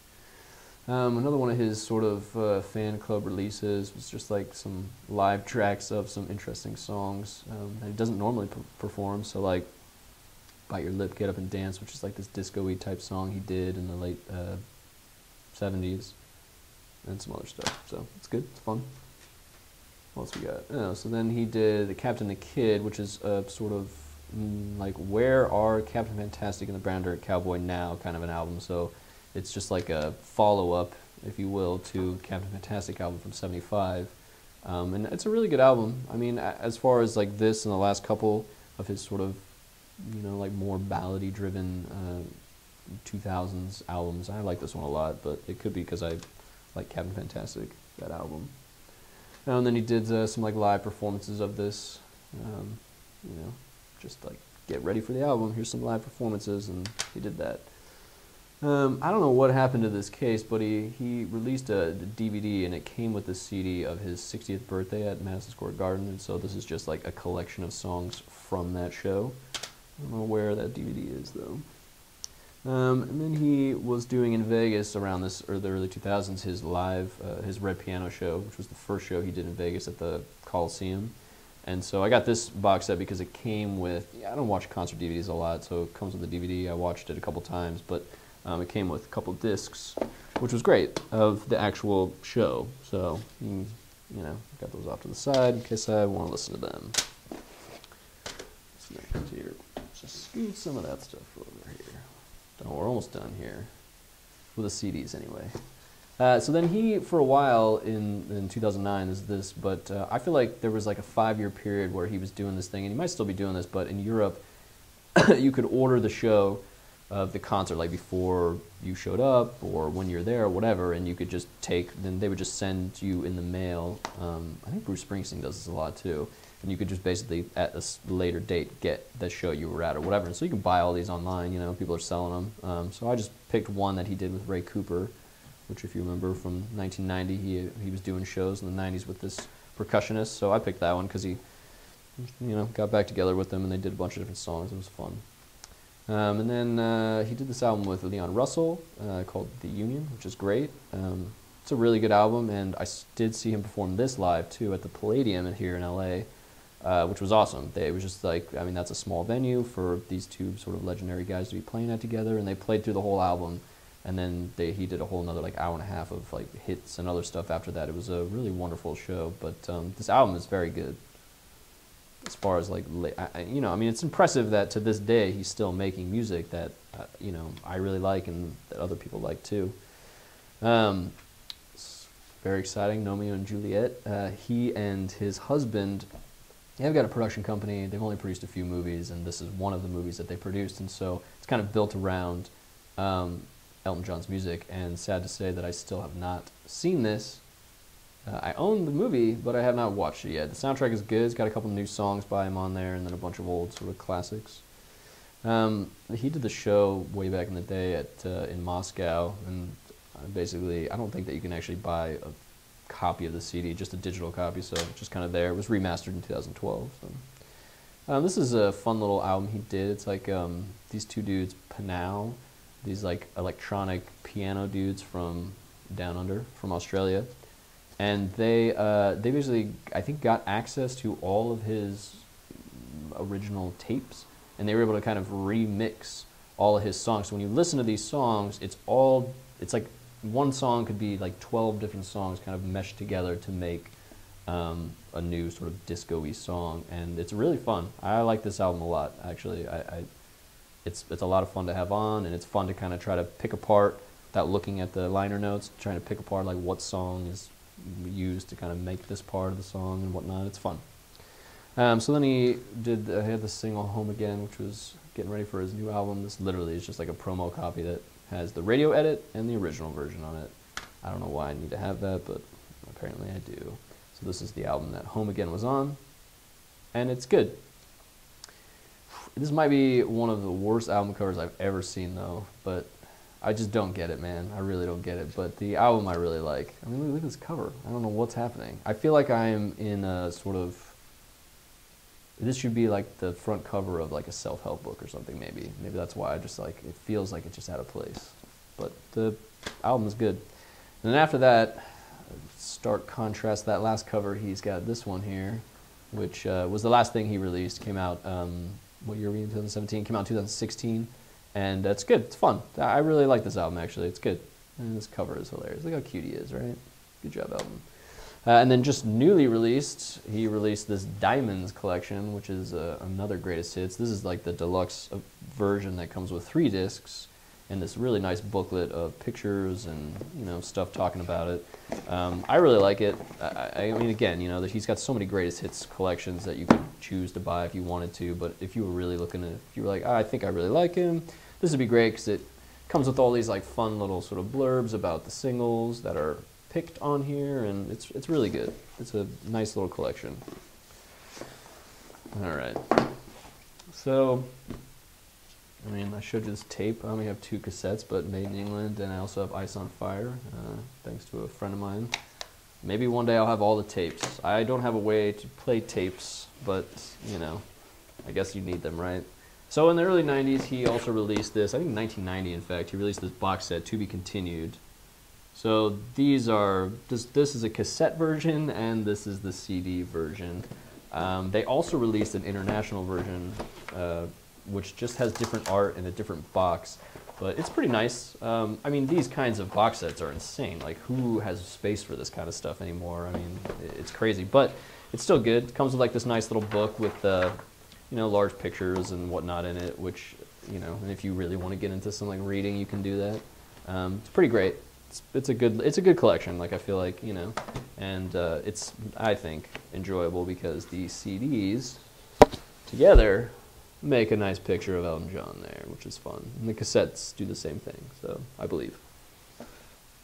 Another one of his sort of fan club releases was just like some live tracks of some interesting songs that he doesn't normally perform. So like Bite Your Lip, Get Up and Dance, which is like this disco-y type song he did in the late 70s, and some other stuff. So it's good, it's fun. What else we got? Oh, so then he did The Captain and the Kid, which is sort of like Where Are Captain Fantastic and the Brown Dirt Cowboy Now kind of an album. So it's just like a follow-up, if you will, to Captain Fantastic album from '75. And it's a really good album. I mean, as far as like this and the last couple of his sort of, you know, like more ballady driven 2000s albums, I like this one a lot, but it could be because I like Captain Fantastic, that album. And then he did some like live performances of this, you know, just like get ready for the album, here's some live performances, and he did that. I don't know what happened to this case, but he released a DVD, and it came with the CD of his 60th birthday at Madison Square Garden, and so this is just like a collection of songs from that show. I don't know where that DVD is, though. And then he was doing in Vegas around the early 2000s his live, his Red Piano show, which was the first show he did in Vegas at the Coliseum. And so I got this box set because it came with, I don't watch concert DVDs a lot, so it comes with a DVD. I watched it a couple times, but it came with a couple discs, which was great, of the actual show. So, you know, got those off to the side in case I want to listen to them. What's next here? Just scoot some of that stuff over here. Oh, we're almost done here. With the CDs, anyway. So then he, for a while in 2009, is this, but I feel like there was like a 5-year period where he was doing this thing, and he might still be doing this, but in Europe, you could order the show of the concert like before you showed up or when you're there or whatever, and you could just then they would just send you in the mail. I think Bruce Springsteen does this a lot too, and you could just basically at a later date get the show you were at or whatever, and so you can buy all these online, you know, people are selling them. So I just picked one that he did with Ray Cooper, which if you remember from 1990, he was doing shows in the 90s with this percussionist, so I picked that one because he, you know, got back together with them and they did a bunch of different songs. It was fun. And then he did this album with Leon Russell called The Union, which is great. It's a really good album, and I did see him perform this live too at the Palladium here in LA, which was awesome. It was just like, I mean, that's a small venue for these two sort of legendary guys to be playing that together, and they played through the whole album, and then he did a whole another like hour and a half of like hits and other stuff after that. It was a really wonderful show, but this album is very good. As far as like, you know, I mean, it's impressive that to this day he's still making music that, you know, I really like and that other people like too. It's very exciting, Romeo and Juliet. He and his husband, they've got a production company. They've only produced a few movies, and this is one of the movies that they produced, and so it's kind of built around Elton John's music, and sad to say that I still have not seen this. I own the movie, but I have not watched it yet. The soundtrack is good. It's got a couple new songs by him on there, and then a bunch of old sort of classics. He did the show way back in the day in Moscow, and basically, I don't think that you can actually buy a copy of the CD, just a digital copy, so it's just kind of there. It was remastered in 2012. So. This is a fun little album he did. It's like these two dudes, Panau, these like electronic piano dudes from down under, from Australia. And they basically, I think, got access to all of his original tapes, and they were able to kind of remix all of his songs. So when you listen to these songs, it's like one song could be like 12 different songs kind of meshed together to make a new sort of disco-y song, and it's really fun. I like this album a lot, actually. It's a lot of fun to have on, and it's fun to kind of try to pick apart, without looking at the liner notes, trying to pick apart like what song is used to kind of make this part of the song and whatnot. It's fun. So then he had the single Home Again, which was getting ready for his new album. This literally is just like a promo copy that has the radio edit and the original version on it. I don't know why I need to have that, but apparently I do. So this is the album that Home Again was on, and it's good. This might be one of the worst album covers I've ever seen, though, but I just don't get it, man. I really don't get it. But the album I really like. I mean, look at this cover. I don't know what's happening. I feel like I'm in a sort of... This should be like the front cover of like a self-help book or something, maybe. Maybe that's why I just like... It feels like it's just out of place. But the album is good. And then after that, stark contrast, that last cover, he's got this one here, which was the last thing he released. Came out, what year were we in, 2017? Came out in 2016, and it's good. It's fun. I really like this album, actually. It's good. And this cover is hilarious. Look how cute he is, right? Good job, album. And then just newly released, he released this Diamonds collection, which is another greatest hits. This is like the deluxe version that comes with 3 discs and this really nice booklet of pictures and, you know, stuff talking about it. I really like it. I mean, again, you know, he's got so many greatest hits collections that you could choose to buy if you wanted to. But if you were really looking at, if you were like, oh, I think I really like him, this would be great because it comes with all these like fun little sort of blurbs about the singles that are picked on here, and it's really good. It's a nice little collection. All right. So, I mean, I showed you this tape. I only have 2 cassettes, but made in England, and I also have Ice on Fire, thanks to a friend of mine. Maybe one day I'll have all the tapes. I don't have a way to play tapes, but, you know, I guess you need them, right? So in the early 90s, he also released this, I think 1990, in fact, he released this box set, To Be Continued. So these are, this is a cassette version, and this is the CD version. They also released an international version, which just has different art in a different box. But it's pretty nice. I mean, these kinds of box sets are insane. Like, who has space for this kind of stuff anymore? I mean, it's crazy. But it's still good. It comes with like this nice little book with, you know, large pictures and whatnot in it, which, you know, and if you really want to get into some like reading, you can do that. It's pretty great. It's a good collection. Like, I feel like, you know, and it's, I think, enjoyable because the CDs together make a nice picture of Elton John there, which is fun. And the cassettes do the same thing, so I believe.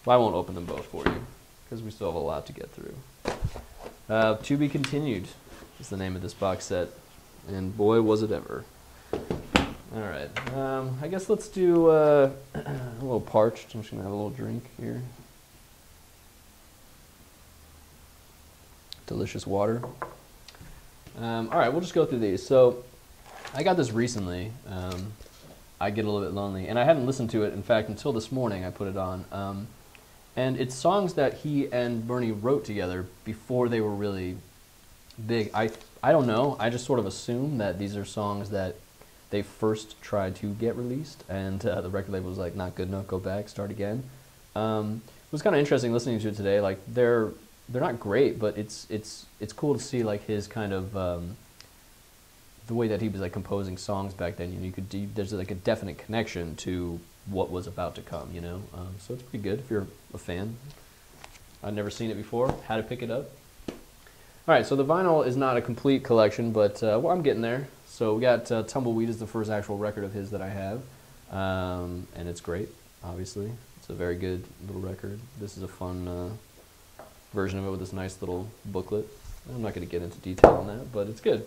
Well, I won't open them both for you because we still have a lot to get through. To Be Continued is the name of this box set, and boy, was it ever. All right, I guess let's do a little parched. I'm just gonna have a little drink here. Delicious water. All right, we'll just go through these. So I got this recently. I Get a Little Bit Lonely, and I hadn't listened to it, in fact, until this morning. I put it on. And it's songs that he and Bernie wrote together before they were really big. I don't know. I just sort of assume that these are songs that they first tried to get released, and the record label was like, not good enough, go back, start again. It was kind of interesting listening to it today. Like, they're not great, but it's cool to see like his kind of the way that he was like composing songs back then. You know, there's like a definite connection to what was about to come. You know, so it's pretty good if you're a fan. I'd never seen it before. Had to pick it up. All right, so the vinyl is not a complete collection, but well, I'm getting there. So we got Tumbleweed is the first actual record of his that I have, and it's great, obviously. It's a very good little record. This is a fun version of it with this nice little booklet. I'm not going to get into detail on that, but it's good.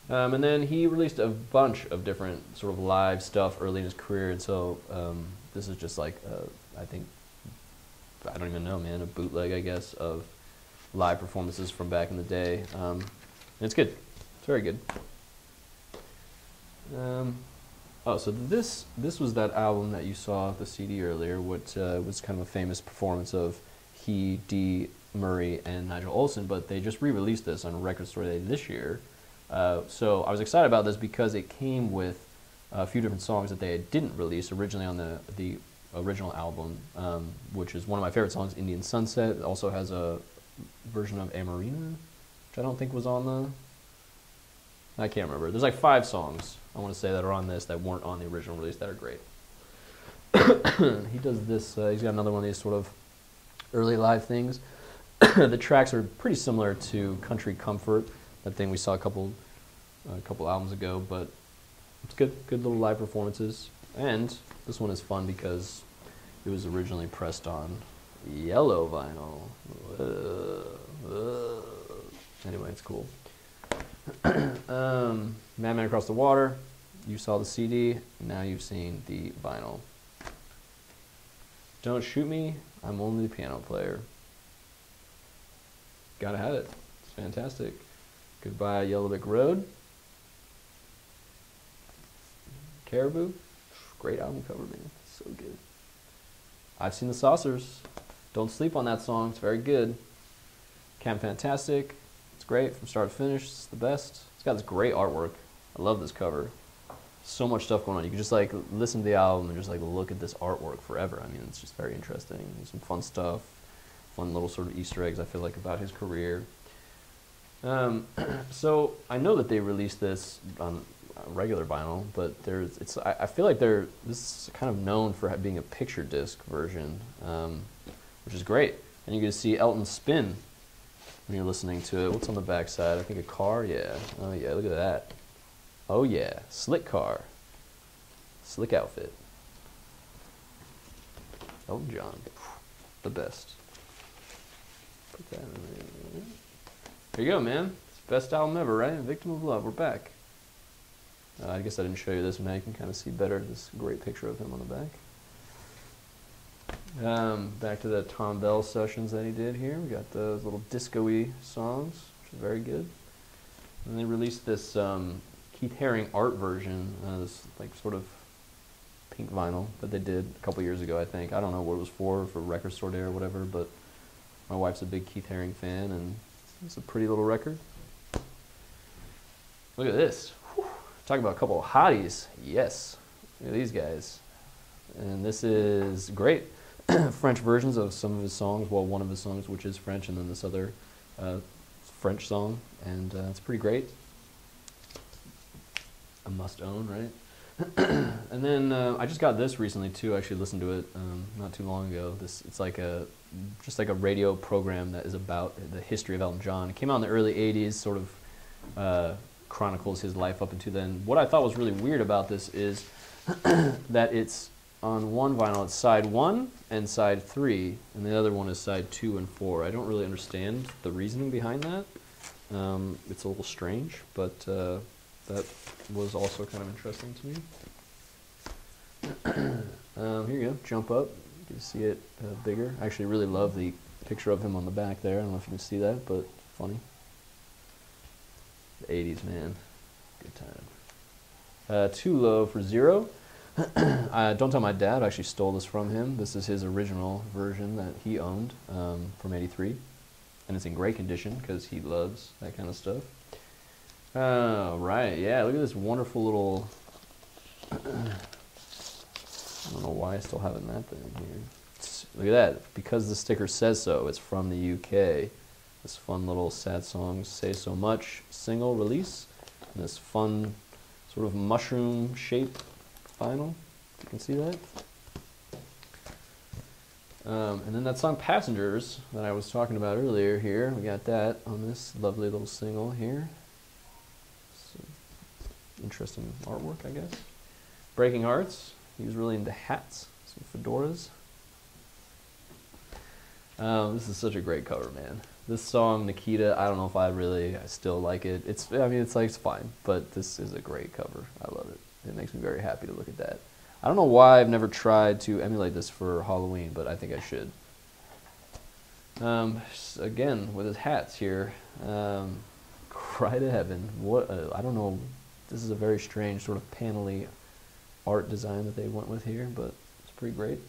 And then he released a bunch of different sort of live stuff early in his career, and so this is just like, I think, I don't even know, man, a bootleg, I guess, of live performances from back in the day. And it's good. It's very good. Oh, so this was that album that you saw, the CD earlier, which was kind of a famous performance of he, Dee Murray, and Nigel Olsson, but they just re-released this on Record Store Day this year. So I was excited about this because it came with a few different songs that they didn't release originally on the original album, which is one of my favorite songs, Indian Sunset. It also has a version of Amarina, which I don't think was on the... I can't remember. There's like 5 songs, I want to say, that are on this that weren't on the original release that are great. He does this, he's got another one of these sort of early live things. The tracks are pretty similar to Country Comfort, that thing we saw a couple albums ago, but it's good little live performances. And this one is fun because it was originally pressed on yellow vinyl. Anyway, it's cool. Madman Across the Water, you saw the CD, now you've seen the vinyl. Don't Shoot Me, I'm Only the Piano Player. Gotta have it, it's fantastic. Goodbye Yellow Brick Road. Caribou, great album cover, man, so good. I've Seen the Saucers, Don't sleep on that song. It's very good. Cam Fantastic. It's great from start to finish. It's the best. It's got this great artwork. I love this cover. So much stuff going on. You can just like listen to the album and just like look at this artwork forever. I mean, it's just very interesting. There's some fun stuff, fun little sort of Easter eggs I feel like about his career. So I know that they released this on regular vinyl, but I feel like this is kind of known for being a picture disc version, which is great. And you get to see Elton spin when you're listening to it. What's on the back side? I think a car. Yeah. Oh yeah. Look at that. Oh yeah. Slick car. Slick outfit. Elton John, the best. Put that in there. There you go, man. It's the best album ever, right? Victim of Love. We're back. I guess I didn't show you this, but now you can kind of see better this great picture of him on the back. Back to the Tom Bell sessions that he did here. We got those little disco-y songs, which is very good. And they released this Keith Haring art version, this like sort of pink vinyl that they did a couple years ago, I think. I don't know what it was for Record Store Day or whatever, but my wife's a big Keith Haring fan, and it's a pretty little record. Look at this. Whew. Talk about a couple of hotties. Yes. Look at these guys. And this is great. French versions of some of his songs. Well, one of his songs, which is French, and then this other French song. And it's pretty great. A must own, right? And then I just got this recently too. I actually listened to it not too long ago. It's like just like a radio program that is about the history of Elton John. It came out in the early '80s, sort of chronicles his life up until then. What I thought was really weird about this is that it's on one vinyl, it's side 1 and side 3, and the other one is side 2 and 4. I don't really understand the reasoning behind that. It's a little strange, but that was also kind of interesting to me. Here you go, jump up. You can see it bigger. I actually really love the picture of him on the back there. I don't know if you can see that, but funny. The 80s, man. Good time. Too Low for Zero. Don't Tell My Dad, I actually stole this from him. This is his original version that he owned from '83. And it's in great condition because he loves that kind of stuff. Right, yeah, look at this wonderful little... I don't know why I still have that thing here. Look at that. Because the sticker says so, it's from the UK. This fun little Sad Songs Say So Much single release. And this fun sort of mushroom shape vinyl. You can see that. And then that song Passengers that I was talking about earlier here. We got that on this lovely little single here. So, interesting artwork, I guess. Breaking Hearts. He was really into hats, some fedoras. This is such a great cover, man. This song, Nikita, I don't know if I still like it. It's fine, but this is a great cover. I love it. It makes me very happy to look at that. I don't know why I've never tried to emulate this for Halloween, but I think I should. Again, with his hats here, Cry to Heaven. I don't know. This is a very strange sort of panel-y art design that they went with here, but it's pretty great.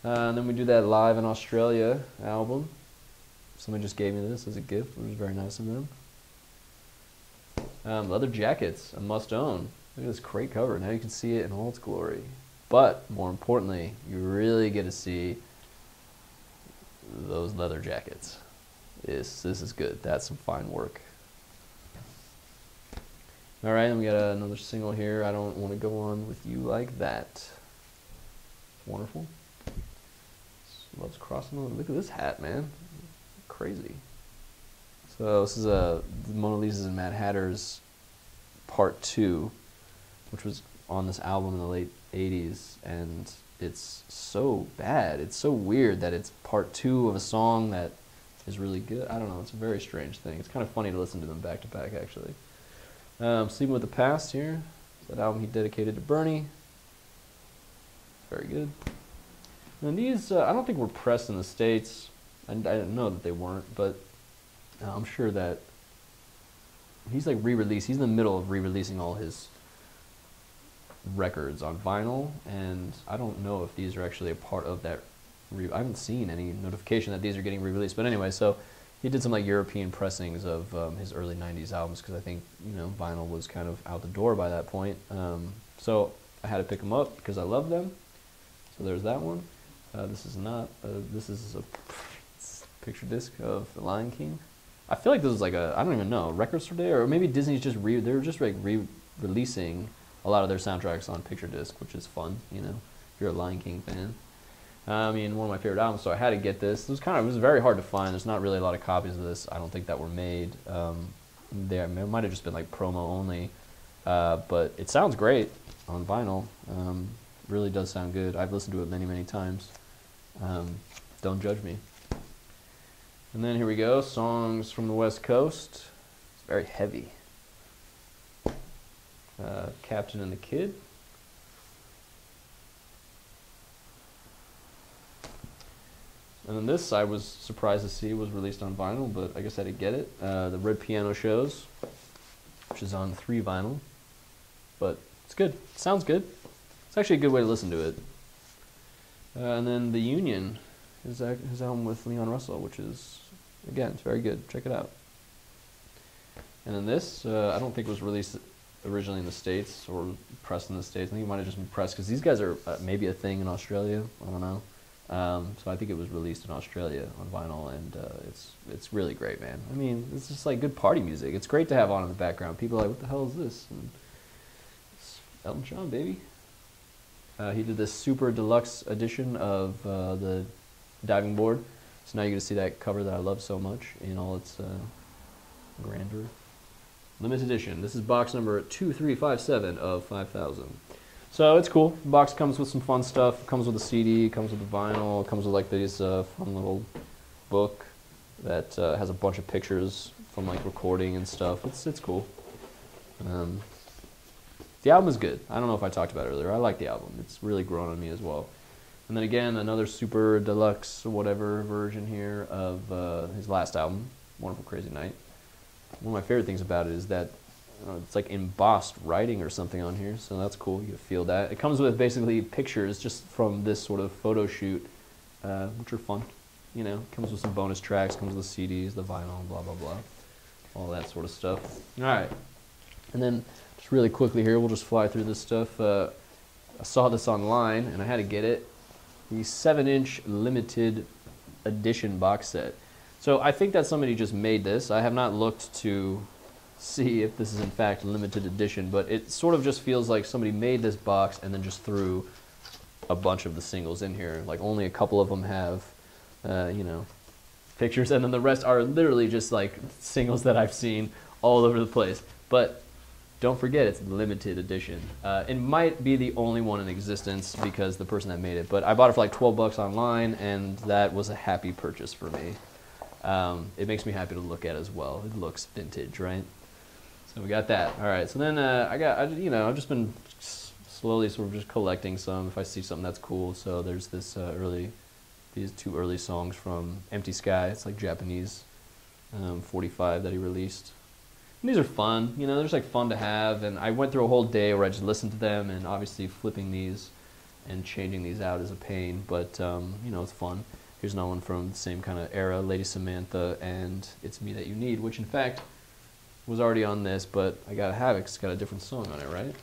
And then we do that Live in Australia album. Somebody just gave me this as a gift, which was very nice of them. Leather Jackets, a must own. Look at this great cover. Now you can see it in all its glory. But more importantly, you really get to see those leather jackets. This is good. That's some fine work. All right, then we got another single here. I Don't Want to Go On With You Like That. Wonderful. Loves crossing over. Look at this hat, man. Crazy. So this is Mona Lisa's and Mad Hatter's Part 2, which was on this album in the late 80s, and it's so bad. It's so weird that it's part 2 of a song that is really good. I don't know. It's a very strange thing. It's kind of funny to listen to them back to back, actually. Sleeping with the Past here. That album he dedicated to Bernie. Very good. And these, I don't think were pressed in the States. I didn't know that they weren't, but I'm sure that he's like re-released. He's in the middle of re-releasing all his records on vinyl, and I don't know if these are actually a part of that I haven't seen any notification that these are getting re-released. But anyway, so he did some like European pressings of his early '90s albums because I think vinyl was kind of out the door by that point. So I had to pick them up because I love them. So there's that one. This is not. This is a picture disc of The Lion King. I feel like this is like I don't even know, record store day, or maybe Disney's just they're just like re-releasing a lot of their soundtracks on picture disc, which is fun, if you're a Lion King fan. I mean, one of my favorite albums, so I had to get this. It was very hard to find. There's not really a lot of copies of this, I don't think, that were made. It might have just been like promo only, but it sounds great on vinyl. Really does sound good. I've listened to it many, many times. Don't judge me. And then here we go, songs from the West Coast. It's very heavy. Captain and the Kid. And then this I was surprised to see was released on vinyl, but I guess I did get it. The Red Piano Shows, which is on 3 vinyl. But it's good. It sounds good. It's actually a good way to listen to it. And then The Union, his album with Leon Russell, which is, again, it's very good. Check it out. And then this, I don't think was released originally in the States or pressed in the States. I think it might have just been pressed because these guys are maybe a thing in Australia. I don't know. So I think it was released in Australia on vinyl, and it's really great, man. I mean, it's just like good party music. It's great to have on in the background. People are like, what the hell is this? And it's Elton John, baby. He did this super deluxe edition of the diving board. So now you get to see that cover that I love so much in all its grandeur. Limited edition. This is box number 2357 of 5,000. So it's cool. The box comes with some fun stuff. It comes with a CD, comes with a vinyl, it comes with like this fun little book that has a bunch of pictures from like recording and stuff. It's cool. The album is good. I don't know if I talked about it earlier. I like the album. It's really grown on me as well. And then again, another super deluxe whatever version here of his last album, Wonderful Crazy Night. One of my favorite things about it is that it's like embossed writing or something on here, so that's cool. You can feel that. It comes with basically pictures just from this sort of photo shoot, which are fun. It comes with some bonus tracks, comes with the CDs, the vinyl, blah, blah, blah. All that sort of stuff. All right. And then just really quickly here, we'll just fly through this stuff. I saw this online, and I had to get it. The 7-inch limited edition box set. So I think that somebody just made this. I have not looked to see if this is in fact limited edition, but it sort of just feels like somebody made this box and then just threw a bunch of the singles in here. Like only a couple of them have, pictures, and then the rest are literally just like singles that I've seen all over the place. But don't forget, it's limited edition. It might be the only one in existence because the person that made it, but I bought it for like 12 bucks online, and that was a happy purchase for me. It makes me happy to look at as well. It looks vintage, right? So we got that. All right. So then I've just been slowly sort of just collecting some. If I see something that's cool. So there's this these 2 early songs from Empty Sky. It's like Japanese 45 that he released. And these are fun. They're just like fun to have. And I went through a whole day where I just listened to them, and obviously flipping these and changing these out is a pain. But it's fun. Here's another one from the same kind of era, Lady Samantha and It's Me That You Need, which in fact was already on this, but I gotta have it 'cause it's got a different song on it, right?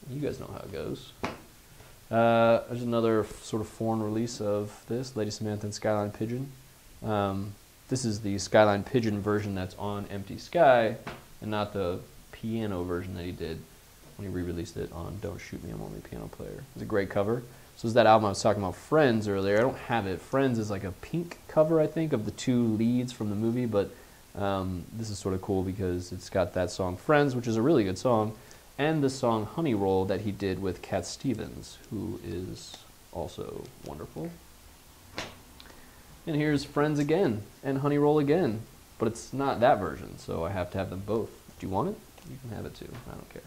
You guys know how it goes. There's another sort of foreign release of this, Lady Samantha and Skyline Pigeon. This is the Skyline Pigeon version that's on Empty Sky, and not the piano version that he did when he re-released it on Don't Shoot Me, I'm Only a Piano Player. It's a great cover. So it's that album I was talking about, Friends, earlier. I don't have it. Friends is like a pink cover, I think, of the 2 leads from the movie, but this is sort of cool because it's got that song Friends, which is a really good song, and the song Honey Roll that he did with Cat Stevens, who is also wonderful. And here's Friends again and Honey Roll again, but it's not that version, so I have to have them both. Do you want it? You can have it too. I don't care.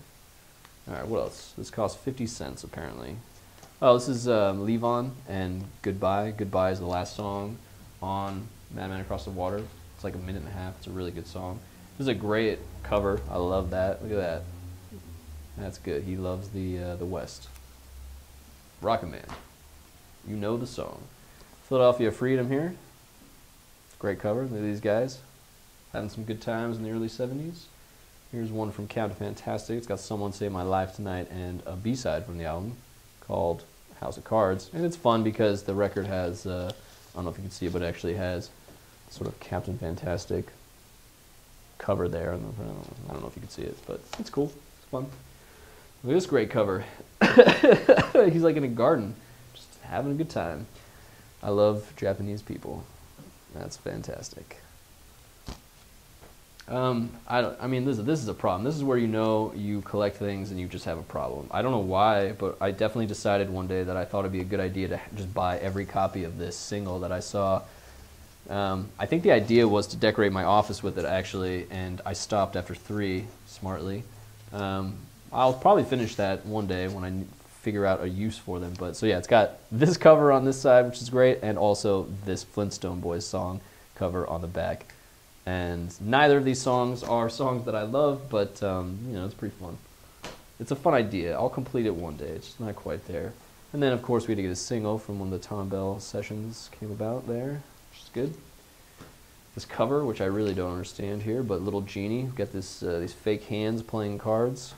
All right, what else? This costs 50 cents apparently. Oh, this is Levon and Goodbye. Goodbye is the last song on Madman Across the Water. It's like a minute and a half. It's a really good song. This is a great cover. I love that. Look at that. That's good. He loves the West. Rocket Man. You know the song. Philadelphia Freedom here. Great cover. Look at these guys. Having some good times in the early 70s. Here's one from Counterfantastic. It's got Someone Save My Life Tonight and a B-side from the album called House of Cards. And it's fun because the record has, I don't know if you can see it, but it actually has sort of Captain Fantastic cover there. I don't know if you can see it, but it's cool. It's fun. Look at this great cover. He's like in a garden, just having a good time. I love Japanese people. That's fantastic. I mean, this is a problem. This is where you know you collect things and you just have a problem. I don't know why, but I definitely decided one day that I thought it'd be a good idea to just buy every copy of this single that I saw. I think the idea was to decorate my office with it, actually, and I stopped after 3, smartly. I'll probably finish that one day when I figure out a use for them. But so yeah, it's got this cover on this side, which is great, and also this Flintstone Boys song cover on the back. And neither of these songs are songs that I love, but you know, it's pretty fun. It's a fun idea. I'll complete it one day. It's just not quite there. And then, of course, we had to get a single from when the Tom Bell sessions came about there, which is good. This cover, which I really don't understand here, but Little Genie. We've got this these fake hands playing cards.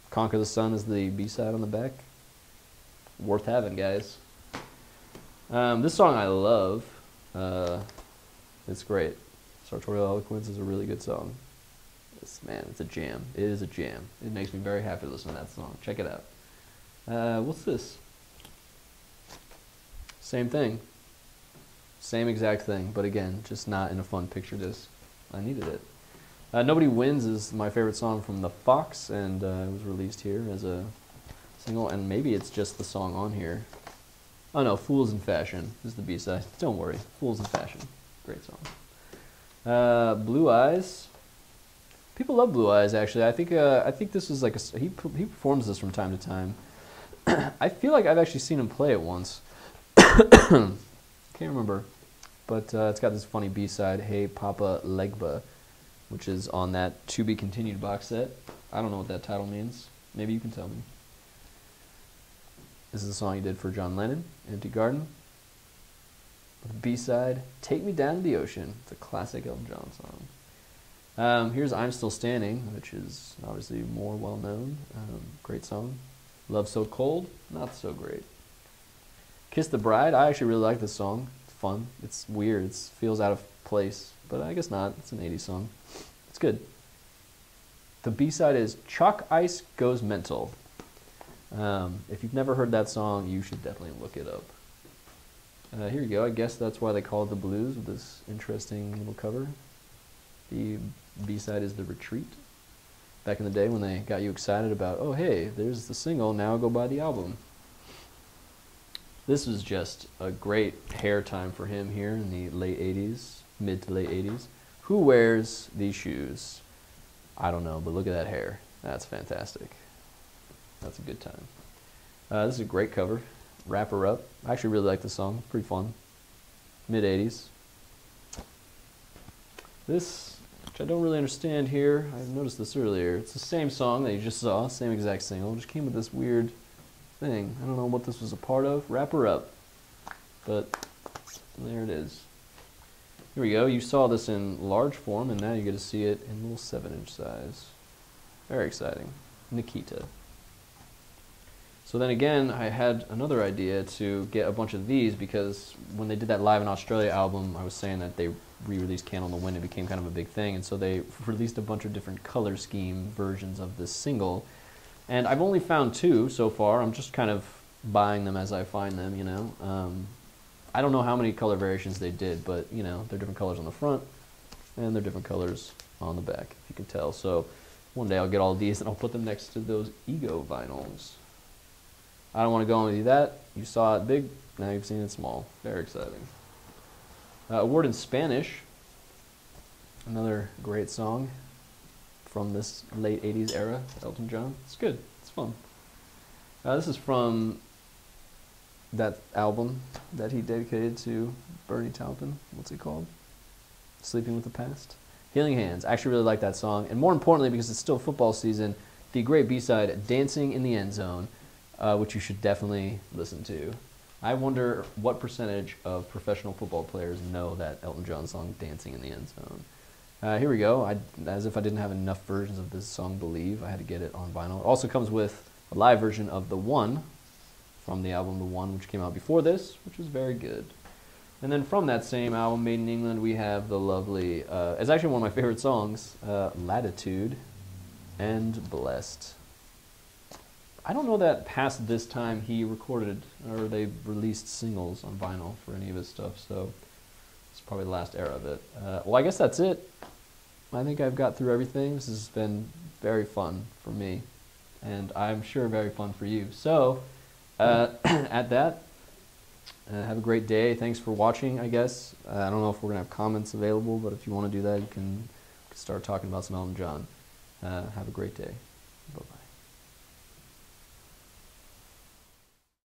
Conquer the Sun is the B-side on the back. Worth having, guys. This song I love. It's great. Sartorial Eloquence is a really good song. Man, it's a jam. It is a jam. It makes me very happy to listen to that song. Check it out. What's this? Same thing. Same exact thing, but again, just not in a fun picture disc. I needed it. Nobody Wins is my favorite song from The Fox, and it was released here as a single, and maybe it's just the song on here. Oh no, Fools in Fashion is the B-side. Don't worry, Fools in Fashion. Great song. Blue Eyes. People love Blue Eyes, actually. I think this is like he performs this from time to time. I feel like I've actually seen him play it once. Can't remember, but it's got this funny B-side, Hey Papa Legba, which is on that To Be Continued box set. I don't know what that title means. Maybe you can tell me. This is a song he did for John Lennon, Empty Garden. B-side, Take Me Down to the Ocean. It's a classic Elton John song. Here's I'm Still Standing, which is obviously more well-known. Great song. Love So Cold, not so great. Kiss the Bride, I actually really like this song. It's fun. It's weird. It feels out of place, but I guess not. It's an 80s song. It's good. The B-side is Chalk Ice Goes Mental. If you've never heard that song, you should definitely look it up. Here you go. I guess that's why they call it The Blues, with this interesting little cover. The B-side is The Retreat. Back in the day when they got you excited about, oh hey, there's the single, now go buy the album. This was just a great hair time for him here in the late 80s, mid to late 80s. Who wears these shoes? I don't know, but look at that hair. That's fantastic. That's a good time. This is a great cover. Wrap Her Up. I actually really like this song. It's pretty fun. Mid-80s. This, which I don't really understand here. I noticed this earlier. It's the same song that you just saw, same exact single. It just came with this weird thing. I don't know what this was a part of. Wrap Her Up. But there it is. Here we go. You saw this in large form, and now you get to see it in little 7-inch size. Very exciting. Nikita. So then again, I had another idea to get a bunch of these, because when they did that Live in Australia album, I was saying that they re-released Candle in the Wind. It became kind of a big thing, and so they released a bunch of different color scheme versions of this single. And I've only found 2 so far. I'm just kind of buying them as I find them, you know. I don't know how many color variations they did, but, you know, they're different colors on the front, and they're different colors on the back, if you can tell. So one day I'll get all these, and I'll put them next to those Ego vinyls. I don't want to go on with you that. You saw it big, now you've seen it small. Very exciting. A Word in Spanish. Another great song from this late 80s era, Elton John. It's good. It's fun. This is from that album that he dedicated to Bernie Taupin. What's it called? Sleeping with the Past. Healing Hands. I actually really like that song. And more importantly, because it's still football season, the great B-side, Dancing in the End Zone, which you should definitely listen to. I wonder what percentage of professional football players know that Elton John song, Dancing in the End Zone. Here we go. As if I didn't have enough versions of this song, Believe, I had to get it on vinyl. It also comes with a live version of The One from the album The One, which came out before this, which was very good. And then from that same album, Made in England, we have the lovely, it's actually one of my favorite songs, Latitude and Blessed. I don't know that past this time he recorded or they released singles on vinyl for any of his stuff, so it's probably the last era of it. Well, I guess that's it. I think I've got through everything. This has been very fun for me, and I'm sure very fun for you. So, at that, have a great day. Thanks for watching, I guess. I don't know if we're going to have comments available, but if you want to do that, you can start talking about some Elton John. Have a great day. Bye-bye.